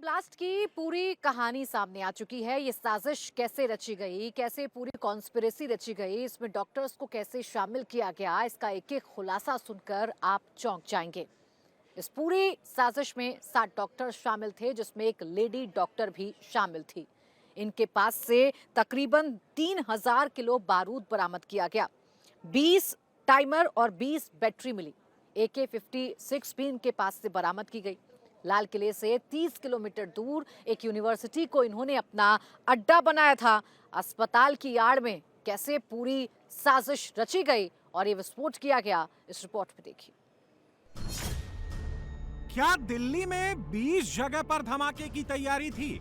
Blast की पूरी कहानी सामने आ चुकी है। ये साजिश कैसे रची गई, कैसे पूरी कॉन्स्पिरेसी रची गई, इसमें डॉक्टर्स को कैसे शामिल किया गया, इसका एक एक खुलासा सुनकर आप चौंक जाएंगे। इस पूरी साजिश में 7 डॉक्टर शामिल थे, जिसमें एक लेडी डॉक्टर भी शामिल थी। इनके पास से तकरीबन 3000 किलो बारूद बरामद किया गया। 20 टाइमर और 20 बैटरी मिली। AK-56 भी इनके पास से बरामद की गई। लाल किले से 30 किलोमीटर दूर एक यूनिवर्सिटी को इन्होंने अपना अड्डा बनाया था। अस्पताल की आड़ में कैसे पूरी साजिश रची गई और ये विस्फोट किया गया, इस रिपोर्ट में देखिए। क्या दिल्ली में 20 जगह पर धमाके की तैयारी थी?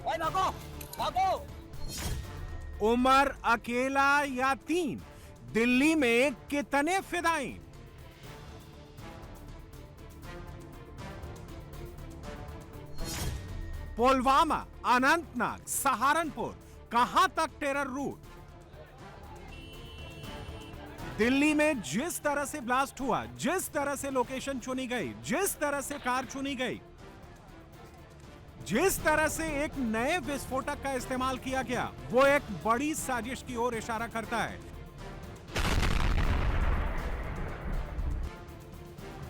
भागो, भागो। उमर अकेला या 3? दिल्ली में कितने फिदायीन? पुलवामा, अनंतनाग, सहारनपुर, कहां तक टेरर रूट? दिल्ली में जिस तरह से ब्लास्ट हुआ, जिस तरह से लोकेशन चुनी गई, जिस तरह से कार चुनी गई, जिस तरह से एक नए विस्फोटक का इस्तेमाल किया गया, वो एक बड़ी साजिश की ओर इशारा करता है।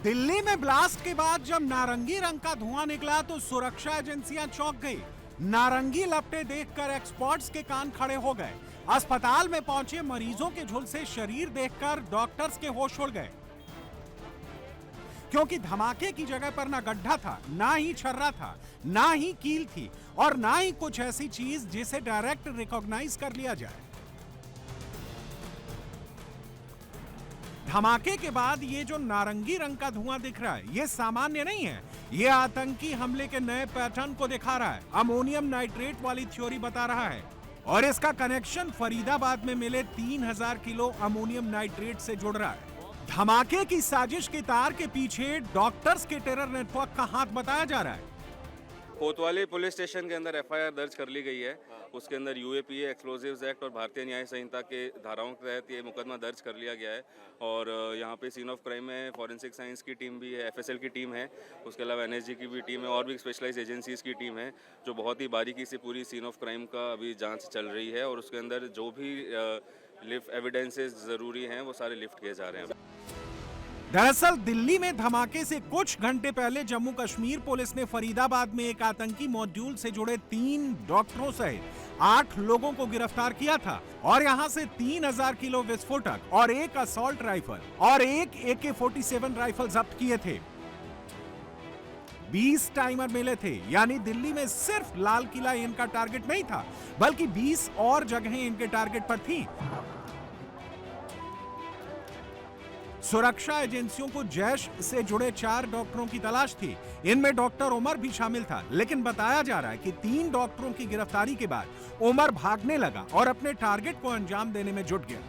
दिल्ली में ब्लास्ट के बाद जब नारंगी रंग का धुआं निकला तो सुरक्षा एजेंसियां चौंक गई। नारंगी लपटे देखकर एक्सपर्ट्स के कान खड़े हो गए। अस्पताल में पहुंचे मरीजों के झुलसे शरीर देखकर डॉक्टर्स के होश उड़ गए, क्योंकि धमाके की जगह पर ना गड्ढा था, ना ही छर्रा था, ना ही कील थी और ना ही कुछ ऐसी चीज जिसे डायरेक्ट रिकॉग्नाइज कर लिया जाए। धमाके के बाद ये जो नारंगी रंग का धुआं दिख रहा है, ये सामान्य नहीं है। ये आतंकी हमले के नए पैटर्न को दिखा रहा है। अमोनियम नाइट्रेट वाली थ्योरी बता रहा है और इसका कनेक्शन फरीदाबाद में मिले 3000 किलो अमोनियम नाइट्रेट से जुड़ रहा है। धमाके की साजिश के तार के पीछे डॉक्टर्स के टेरर नेटवर्क का हाथ बताया जा रहा है। कोतवाली पुलिस स्टेशन के अंदर FIR दर्ज कर ली गई है। उसके अंदर UAPA, एक्सप्लोजिव्स एक्ट और भारतीय न्याय संहिता के धाराओं के तहत ये मुकदमा दर्ज कर लिया गया है। और यहाँ पे सीन ऑफ क्राइम में फॉरेंसिक साइंस की टीम भी है, FSL की टीम है, उसके अलावा NSG की भी टीम है और भी स्पेशलाइज एजेंसीज की टीम है, जो बहुत ही बारीकी से पूरी सीन ऑफ क्राइम का अभी जाँच चल रही है। और उसके अंदर जो भी लिफ्ट एविडेंसेस ज़रूरी हैं वो सारे लिफ्ट किए जा रहे हैं। दरअसल दिल्ली में धमाके से कुछ घंटे पहले जम्मू कश्मीर पुलिस ने फरीदाबाद में एक आतंकी मॉड्यूल से जुड़े 3 डॉक्टरों सहित 8 लोगों को गिरफ्तार किया था और यहां से 3000 किलो विस्फोटक और एक असॉल्ट राइफल और एक AK-47 राइफल जब्त किए थे। 20 टाइमर मिले थे, यानी दिल्ली में सिर्फ लाल किला इनका टारगेट नहीं था, बल्कि 20 और जगहें इनके टारगेट पर थी। सुरक्षा एजेंसियों को जैश से जुड़े 4 डॉक्टरों की तलाश थी। इनमें डॉक्टर उमर भी शामिल था, लेकिन बताया जा रहा है कि 3 डॉक्टरों की गिरफ्तारी के बाद उमर भागने लगा और अपने टारगेट को अंजाम देने में जुट गया।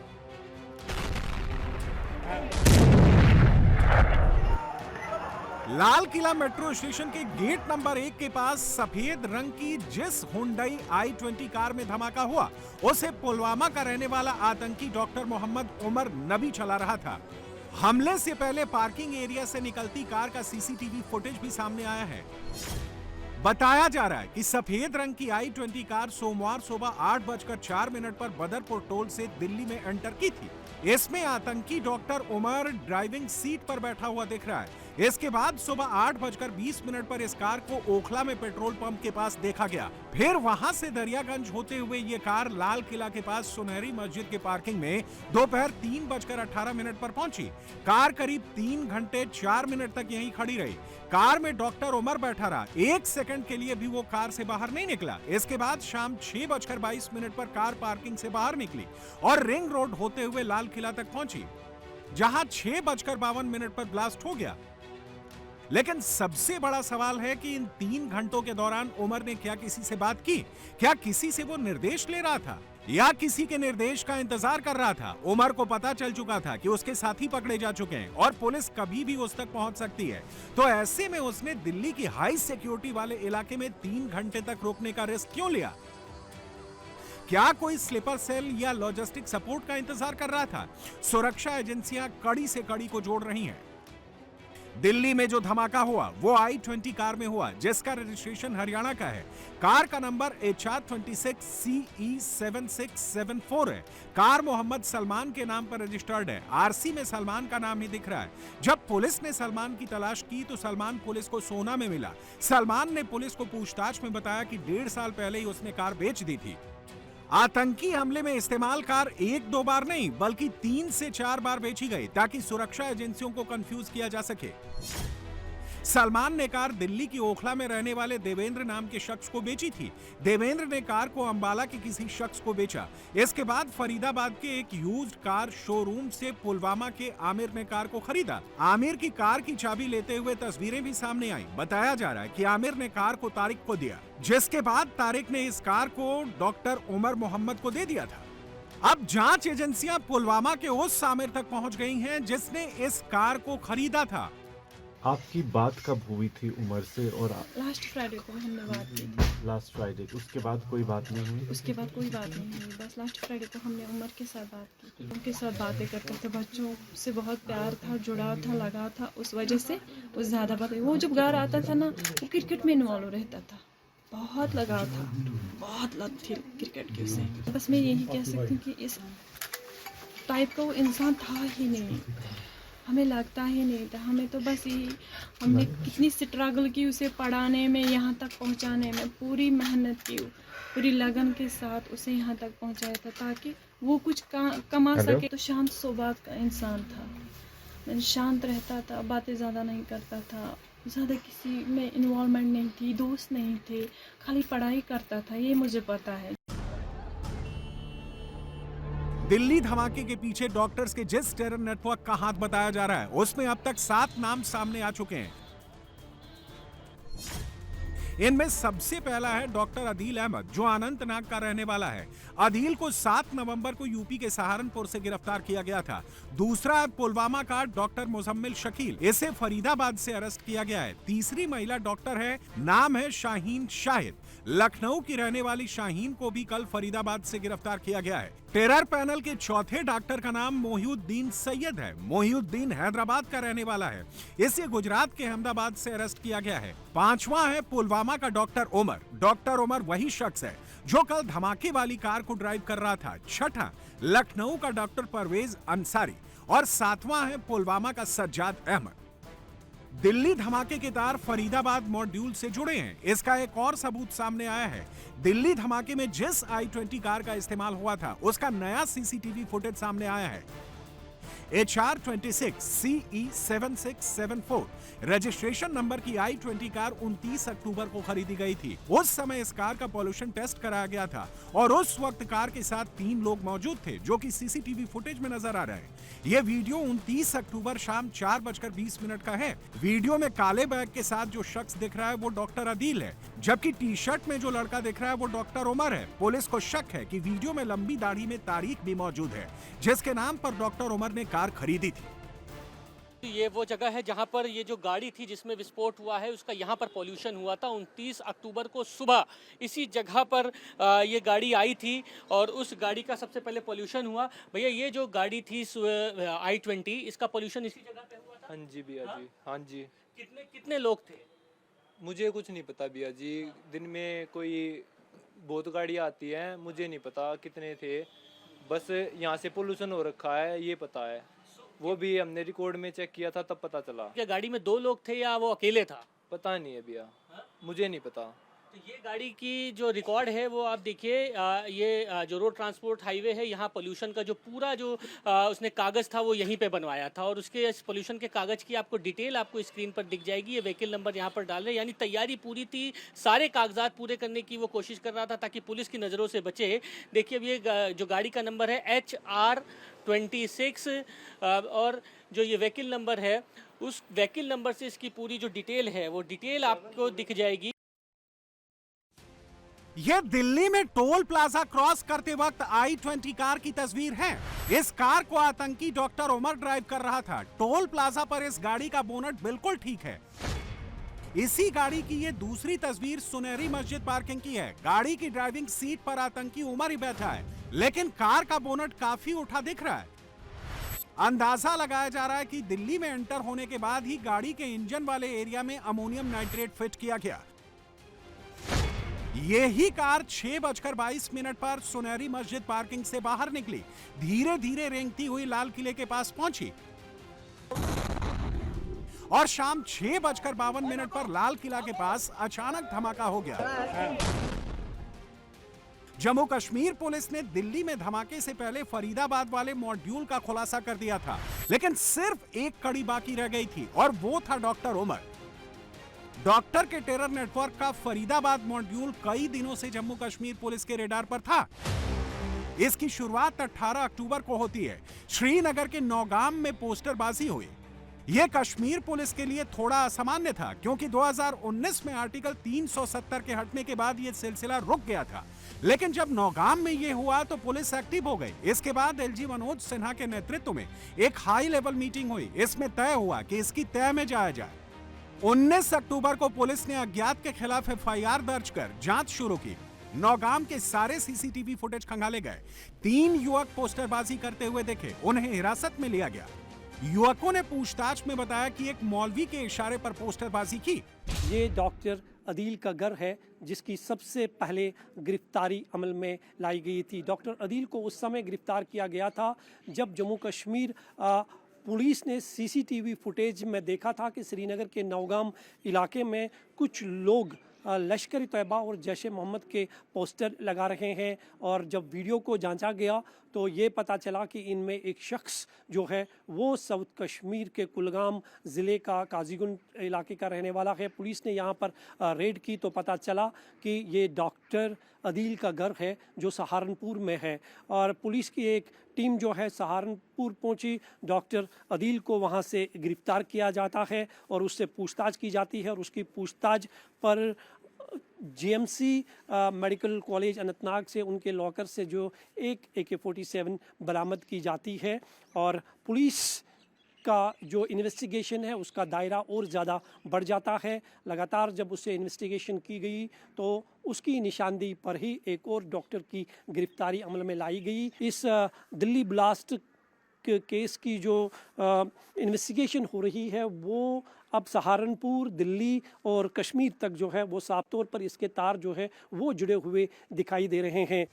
लाल किला मेट्रो स्टेशन के गेट नंबर 1 के पास सफेद रंग की जिस हुंडई i20 कार में धमाका हुआ, उसे पुलवामा का रहने वाला आतंकी डॉक्टर मोहम्मद उमर नबी चला रहा था। हमले से पहले पार्किंग एरिया से निकलती कार का CCTV फुटेज भी सामने आया है। बताया जा रहा है कि सफेद रंग की i20 कार सोमवार सुबह 8:04 पर बदरपुर टोल से दिल्ली में एंटर की थी। इसमें आतंकी डॉक्टर उमर ड्राइविंग सीट पर बैठा हुआ दिख रहा है। इसके बाद सुबह 8:20 पर इस कार को ओखला में पेट्रोल पंप के पास देखा गया। फिर वहां से दरियागंज होते हुए ये कार लाल किला के पास सुनहरी मस्जिद के पार्किंग में दोपहर 3:18 पर पहुंची। कार करीब 3 घंटे 4 मिनट तक यहीं खड़ी रही। कार में डॉक्टर उमर बैठा रहा। 1 सेकंड के लिए भी वो कार से बाहर नहीं निकला। इसके बाद शाम 6:22 पर कार पार्किंग से बाहर निकली और रिंग रोड होते हुए लाल किला तक पहुंची, जहां 6:52 पर ब्लास्ट हो गया। लेकिन सबसे बड़ा सवाल है कि इन 3 घंटों के दौरान उमर ने क्या किसी से बात की? क्या किसी से वो निर्देश ले रहा था या किसी के निर्देश का इंतजार कर रहा था? उमर को पता चल चुका था कि उसके साथी पकड़े जा चुके हैं और पुलिस कभी भी उस तक पहुंच सकती है। तो ऐसे में उसने दिल्ली की हाई सिक्योरिटी वाले इलाके में 3 घंटे तक रोकने का रिस्क क्यों लिया? क्या कोई स्लीपर सेल या लॉजिस्टिक सपोर्ट का इंतजार कर रहा था? सुरक्षा एजेंसियां कड़ी से कड़ी को जोड़ रही हैं। दिल्ली में जो धमाका हुआ वो i20 कार में हुआ, जिसका रजिस्ट्रेशन हरियाणा का है। कार का नंबर HR26CE7674 है। कार मोहम्मद सलमान के नाम पर रजिस्टर्ड है। आरसी में सलमान का नाम ही दिख रहा है। जब पुलिस ने सलमान की तलाश की तो सलमान पुलिस को सोना में मिला। सलमान ने पुलिस को पूछताछ में बताया कि 1.5 साल पहले ही उसने कार बेच दी थी। आतंकी हमले में इस्तेमाल कार 1-2 बार नहीं बल्कि 3 से 4 बार बेची गई ताकि सुरक्षा एजेंसियों को कंफ्यूज किया जा सके। सलमान ने कार दिल्ली की ओखला में रहने वाले देवेंद्र नाम के शख्स को बेची थी। देवेंद्र ने कार को अंबाला के किसी शख्स को बेचा। इसके बाद फरीदाबाद के एक यूज्ड कार शोरूम से पुलवामा के आमिर ने कार को खरीदा। आमिर की कार की चाबी लेते हुए तस्वीरें भी सामने आई। बताया जा रहा है कि आमिर ने कार को तारिक को दिया, जिसके बाद तारिक ने इस कार को डॉक्टर उमर मोहम्मद को दे दिया था। अब जांच एजेंसियां पुलवामा के उस आमिर तक पहुंच गई हैं जिसने इस कार को खरीदा था। आपकी बात कब हुई थी उमर से? और लास्ट फ्राइडे को हमने बात की थी। लास्ट फ्राइडे, उसके बाद कोई बात नहीं हुई? उसके बाद कोई बात नहीं हुई, बस लास्ट फ्राइडे को हमने उमर के साथ बात की थी। उनके साथ बातें करते थे, बच्चों से बहुत प्यार था, जुड़ाव था, लगा था, उस वजह से वो ज़्यादा बात। वो जब घर आता था ना, वो क्रिकेट में इन्वॉल्व रहता था, बहुत लगाव था, बहुत लत थी क्रिकेट की उसे। बस मैं यही कह सकती हूँ कि इस टाइप का वो इंसान था ही नहीं, हमें लगता ही नहीं था। हमें तो बस यही, हमने कितनी स्ट्रगल की उसे पढ़ाने में, यहाँ तक पहुँचाने में, पूरी मेहनत की, पूरी लगन के साथ उसे यहाँ तक पहुँचाया था ताकि वो कुछ कमा सके। तो शांत स्वभाव का इंसान था, शांत रहता था, बातें ज़्यादा नहीं करता था, ज़्यादा किसी में इन्वॉल्वमेंट नहीं थी, दोस्त नहीं थे, खाली पढ़ाई करता था, ये मुझे पता है। दिल्ली धमाके के पीछे डॉक्टर्स के जिस टेरर नेटवर्क का हाथ बताया जा रहा है उसमें अब तक 7 नाम सामने आ चुके हैं। इनमें सबसे पहला है डॉक्टर अदील अहमद, जो अनंतनाग का रहने वाला है। अदील को 7 नवंबर को यूपी के सहारनपुर से गिरफ्तार किया गया था। दूसरा पुलवामा का डॉक्टर मुजम्मिल शकील, इसे फरीदाबाद से अरेस्ट किया गया है। तीसरी महिला डॉक्टर है, नाम है शाहीन शाहिद। लखनऊ की रहने वाली शाहीन को भी कल फरीदाबाद से गिरफ्तार किया गया है। टेरर पैनल के चौथे डॉक्टर का नाम मोहिउद्दीन सैयद है। मोहिउद्दीन हैदराबाद का रहने वाला है, इसे गुजरात के अहमदाबाद से अरेस्ट किया गया है। पांचवा है पुलवामा का डॉक्टर उमर। डॉक्टर उमर वही शख्स है जो कल धमाके वाली कार को ड्राइव कर रहा था। छठा लखनऊ का डॉक्टर परवेज अंसारी और 7वां है पुलवामा का सज्जाद अहमद। दिल्ली धमाके के तार फरीदाबाद मॉड्यूल से जुड़े हैं। इसका एक और सबूत सामने आया है। दिल्ली धमाके में जिस i20 कार का इस्तेमाल हुआ था उसका नया सीसीटीवी फुटेज सामने आया है। HR26CE7674 रजिस्ट्रेशन नंबर की i20 कार 29 अक्टूबर को खरीदी गई थी। उस समय इस कार का पॉल्यूशन टेस्ट कराया गया था और उस वक्त कार के साथ 3 लोग मौजूद थे, जो कि सीसीटीवी फुटेज में नजर आ रहा है। यह वीडियो 29 अक्टूबर शाम 4:20 का है। वीडियो में काले बैग के साथ जो शख्स दिख रहा है वो डॉक्टर अदील है, जबकि टी शर्ट में जो लड़का दिख रहा है वो डॉक्टर उमर है। पुलिस को शक है कि वीडियो में लंबी दाढ़ी में तारीख भी मौजूद है, जिसके नाम पर डॉक्टर उमर ने कार खरीदी थी। ये वो जगह है जहां पर ये जो गाड़ी थी जिसमें विस्फोट हुआ है उसका यहाँ पर पॉल्यूशन हुआ था। 29 अक्टूबर को सुबह इसी जगह पर ये गाड़ी आई थी और उस गाड़ी का सबसे पहले पॉल्यूशन हुआ। भैया ये जो गाड़ी थी i20, इसका पॉल्यूशन इसी जगह पे हुआ था? हाँ जी भैया जी, हाँ जी। कितने लोग थे? मुझे कुछ नहीं पता भैया जी, दिन में कोई बहुत गाड़ियाँ आती हैं, मुझे नहीं पता कितने थे। बस यहाँ से पोल्यूशन हो रखा है ये पता है, वो भी हमने रिकॉर्ड में चेक किया था तब पता चला। क्या गाड़ी में 2 लोग थे या वो अकेले था? पता नहीं है भैया, मुझे नहीं पता। तो ये गाड़ी की जो रिकॉर्ड है वो आप देखिए, ये जो रोड ट्रांसपोर्ट हाईवे है यहाँ पोल्यूशन का जो पूरा जो उसने कागज़ था वो यहीं पे बनवाया था और उसके इस पोल्यूशन के कागज़ की आपको डिटेल आपको स्क्रीन पर दिख जाएगी। ये व्हीकल नंबर यहाँ पर डाल रहे, यानी तैयारी पूरी थी, सारे कागजात पूरे करने की वो कोशिश कर रहा था ताकि पुलिस की नज़रों से बचे। देखिए अब ये जो गाड़ी का नंबर है HR26 और जो ये व्हीकल नंबर है उस व्हीकल नंबर से इसकी पूरी जो डिटेल है वो डिटेल आपको दिख जाएगी। यह दिल्ली में टोल प्लाजा क्रॉस करते वक्त i20 कार की तस्वीर है। इस कार को आतंकी डॉक्टर उमर ड्राइव कर रहा था। टोल प्लाजा पर इस गाड़ी का बोनट बिल्कुल ठीक है। इसी गाड़ी की ये दूसरी तस्वीर सुनहरी मस्जिद पार्किंग की है। गाड़ी की ड्राइविंग सीट पर आतंकी उमर ही बैठा है, लेकिन कार का बोनट काफी उठा दिख रहा है। अंदाजा लगाया जा रहा है कि दिल्ली में एंटर होने के बाद ही गाड़ी के इंजन वाले एरिया में अमोनियम नाइट्रेट फिट किया गया। यही कार 6:22 पर सुनहरी मस्जिद पार्किंग से बाहर निकली, धीरे धीरे रेंगती हुई लाल किले के पास पहुंची और शाम 6:52 पर लाल किला के पास अचानक धमाका हो गया। जम्मू कश्मीर पुलिस ने दिल्ली में धमाके से पहले फरीदाबाद वाले मॉड्यूल का खुलासा कर दिया था, लेकिन सिर्फ एक कड़ी बाकी रह गई थी और वो था डॉक्टर उमर। डॉक्टर के टेरर नेटवर्क का फरीदाबाद मॉड्यूल कई दिनों से जम्मू कश्मीर पुलिस के रेडार पर था। इसकी शुरुआत 18 अक्टूबर को होती है। श्रीनगर के नौगाम में पोस्टरबाजी हुई। यह कश्मीर पुलिस के लिए थोड़ा असामान्य था, क्योंकि 2019 में आर्टिकल 370 के हटने के बाद यह सिलसिला रुक गया था। लेकिन जब नौगाम में यह हुआ तो पुलिस एक्टिव हो गई। इसके बाद एलजी मनोज सिन्हा के नेतृत्व में एक हाई लेवल मीटिंग हुई। इसमें तय हुआ कि इसकी तय में जाया जाए। 19 अक्टूबर को पुलिस ने अज्ञात के खिलाफ एफआईआर दर्ज कर जांच शुरू की। नौगाम के सारे सीसीटीवी फुटेज खंगाले गए। 3 युवक पोस्टरबाजी करते हुए देखे, उन्हें हिरासत में लिया गया। युवकों ने पूछताछ में बताया कि एक मौलवी के इशारे पर पोस्टरबाजी की। ये डॉक्टर अदील का घर है, जिसकी सबसे पहले गिरफ्तारी अमल में लाई गई थी। डॉक्टर अदील को उस समय गिरफ्तार किया गया था जब जम्मू कश्मीर पुलिस ने सीसीटीवी फुटेज में देखा था कि श्रीनगर के नौगाम इलाके में कुछ लोग लश्कर तैयबा और जैश ए मोहम्मद के पोस्टर लगा रहे हैं। और जब वीडियो को जांचा गया तो ये पता चला कि इनमें एक शख्स जो है वो साउथ कश्मीर के कुलगाम ज़िले का काजीगुंड इलाके का रहने वाला है। पुलिस ने यहाँ पर रेड की तो पता चला कि ये डॉक्टर अदील का घर है जो सहारनपुर में है। और पुलिस की एक टीम जो है सहारनपुर पहुंची। डॉक्टर अदील को वहां से गिरफ्तार किया जाता है और उससे पूछताछ की जाती है। और उसकी पूछताछ पर जीएमसी मेडिकल कॉलेज अनंतनाग से उनके लॉकर से जो एक AK-47 बरामद की जाती है। और पुलिस का जो इन्वेस्टिगेशन है उसका दायरा और ज़्यादा बढ़ जाता है। लगातार जब उससे इन्वेस्टिगेशन की गई तो उसकी निशानदेही पर ही एक और डॉक्टर की गिरफ्तारी अमल में लाई गई। इस दिल्ली ब्लास्ट केस की जो इन्वेस्टिगेशन हो रही है वो अब सहारनपुर, दिल्ली और कश्मीर तक जो है वो साफ तौर पर इसके तार जो है वो जुड़े हुए दिखाई दे रहे हैं।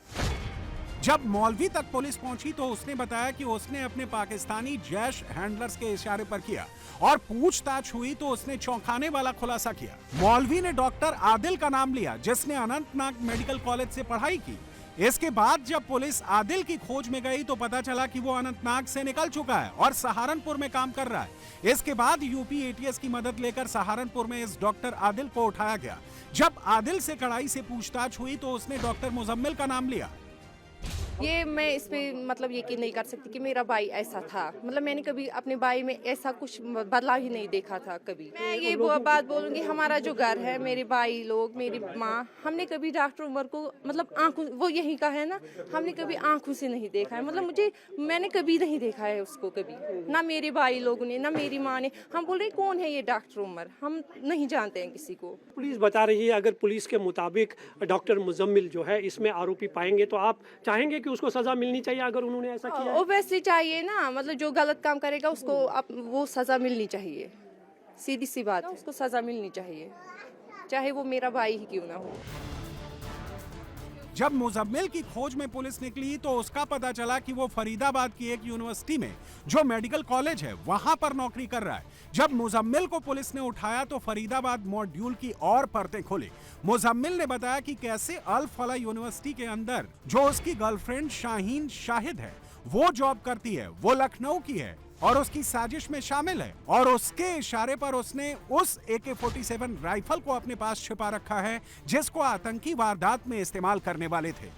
जब मौलवी तक पुलिस पहुंची तो उसने बताया कि उसने अपने पाकिस्तानी जैश हैंडलर्स के इशारे पर किया और पूछताछ हुई तो उसने चौंकाने वाला खुलासा किया। मौलवी ने डॉक्टर आदिल का नाम लिया, जिसने अनंतनाग मेडिकल कॉलेज से पढ़ाई की। इसके बाद जब पुलिस आदिल की खोज में गई तो पता चला कि वो अनंतनाग से निकल चुका है और सहारनपुर में काम कर रहा है। इसके बाद यूपी ATS की मदद लेकर सहारनपुर में इस डॉक्टर आदिल को उठाया गया। जब आदिल से कड़ाई से पूछताछ हुई तो उसने डॉक्टर मुजम्मिल का नाम लिया। ये मैं इस पे मतलब यकीन नहीं कर सकती कि मेरा भाई ऐसा था। मतलब मैंने कभी अपने भाई में ऐसा कुछ बदलाव ही नहीं देखा था कभी। मैं ये बात बोलूँगी, हमारा जो घर है, मेरे भाई लोग, मेरी माँ, हमने कभी डॉक्टर उमर को मतलब आंखों, वो यही का है ना, हमने कभी आंखों से नहीं देखा है। मतलब मैंने कभी नहीं देखा है उसको, कभी ना मेरे भाई लोगों ने ना मेरी माँ ने। हम बोल रहे कौन है ये डॉक्टर उमर, हम नहीं जानते हैं किसी को। पुलिस बता रही है अगर पुलिस के मुताबिक डॉक्टर मुजम्मिल जो है इसमें आरोपी पाएंगे तो आप चाहेंगे कि उसको सजा मिलनी चाहिए अगर उन्होंने ऐसा किया? ओबवियसली चाहिए ना, मतलब जो गलत काम करेगा उसको वो सजा मिलनी चाहिए। सीधी सी बात, उसको सजा मिलनी चाहिए, चाहे वो मेरा भाई ही क्यों ना हो। जब मुजम्मिल की खोज में पुलिस निकली तो उसका पता चला कि वो फरीदाबाद की एक यूनिवर्सिटी में जो मेडिकल कॉलेज है वहां पर नौकरी कर रहा है। जब मुजम्मिल को पुलिस ने उठाया तो फरीदाबाद मॉड्यूल की और परतें खुली। मुजम्मिल ने बताया कि कैसे अल फला यूनिवर्सिटी के अंदर जो उसकी गर्लफ्रेंड शाहीन शाहिद है वो जॉब करती है, वो लखनऊ की है और उसकी साजिश में शामिल है और उसके इशारे पर उसने उस AK-47 राइफल को अपने पास छिपा रखा है जिसको आतंकी वारदात में इस्तेमाल करने वाले थे।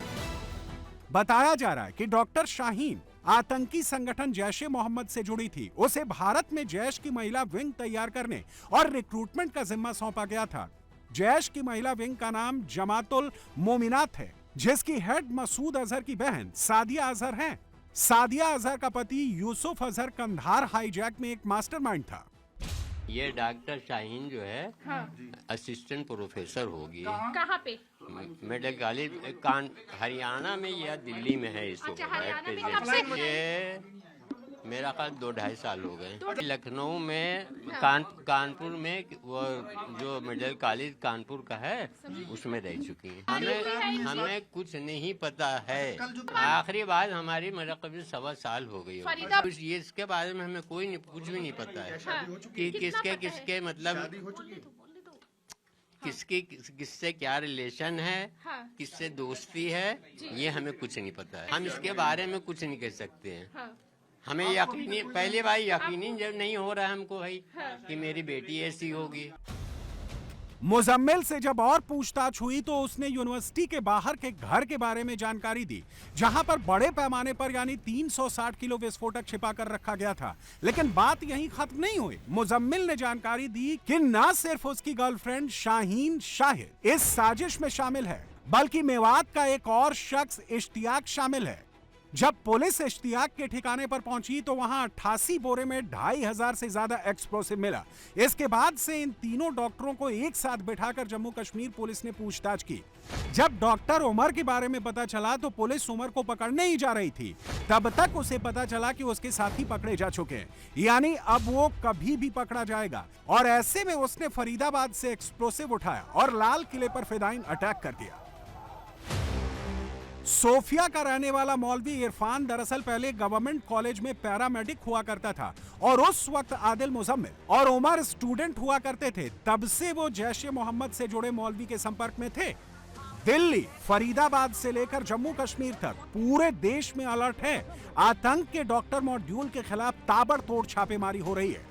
बताया जा रहा है कि डॉक्टर शाहीन आतंकी संगठन जैश ए मोहम्मद से जुड़ी थी। उसे भारत में जैश की महिला विंग तैयार करने और रिक्रूटमेंट का जिम्मा सौंपा गया था। जैश की महिला विंग का नाम जमातुल मोमिनात है, जिसकी हेड मसूद अजहर की बहन सादिया अजहर हैं। सादिया अजहर का पति यूसुफ अजहर कंधार हाईजैक में एक मास्टरमाइंड था। ये डॉक्टर शाहीन जो है असिस्टेंट प्रोफेसर होगी। कहाँ पे? मेडिकल कॉलेज हरियाणा में या दिल्ली में है इस वक्त। ये मेरा ख्याल 2-2.5 साल हो गए। लखनऊ में कानपुर में वो जो मेडिकल कॉलेज कानपुर का है उसमें रह चुकी हैं। हमें कुछ नहीं पता है। आखिरी बात हमारी मेरा कभी 1.25 साल हो गई है। कुछ ये इसके बारे में हमें कुछ भी नहीं पता है कि किसके मतलब किससे क्या रिलेशन है, किससे दोस्ती है, ये हमें कुछ नहीं पता है। हम इसके बारे में कुछ नहीं कह सकते हैं। हमें यकीनी पहले भाई यकीनी जब नहीं हो रहा है हमको भाई कि मेरी बेटी ऐसी होगी। मुजम्मिल से जब और पूछताछ हुई तो उसने यूनिवर्सिटी के बाहर के घर के बारे में जानकारी दी, जहां पर बड़े पैमाने पर यानी 360 किलो विस्फोटक छिपा कर रखा गया था। लेकिन बात यहीं खत्म नहीं हुई। मुजम्मिल ने जानकारी दी कि न सिर्फ उसकी गर्लफ्रेंड शाहीन शाहिद इस साजिश में शामिल है, बल्कि मेवात का एक और शख्स इश्तियाक शामिल है। जब पुलिस इश्तियाक के ठिकाने पर पहुंची तो वहां 88 बोरे में 2500 से ज्यादा एक्सप्लोसिव मिला। इसके बाद से इन तीनों डॉक्टरों को एक साथ बिठाकर जम्मू कश्मीर पुलिस ने पूछताछ की। जब डॉक्टर उमर के बारे में पता चला तो पुलिस उमर को पकड़ने ही जा रही थी। तब तक उसे पता चला कि उसके साथी पकड़े जा चुके हैं, यानी अब वो कभी भी पकड़ा जाएगा। और ऐसे में उसने फरीदाबाद से एक्सप्लोसिव उठाया और लाल किले पर फिदायीन अटैक कर दिया। सोफिया का रहने वाला मौलवी इरफान दरअसल पहले गवर्नमेंट कॉलेज में पैरामेडिक हुआ करता था और उस वक्त आदिल मुजम्मिल और उमर स्टूडेंट हुआ करते थे। तब से वो जैश-ए मोहम्मद से जुड़े मौलवी के संपर्क में थे। दिल्ली, फरीदाबाद से लेकर जम्मू कश्मीर तक पूरे देश में अलर्ट है। आतंक के डॉक्टर मॉड्यूल के खिलाफ ताबड़तोड़ छापेमारी हो रही है।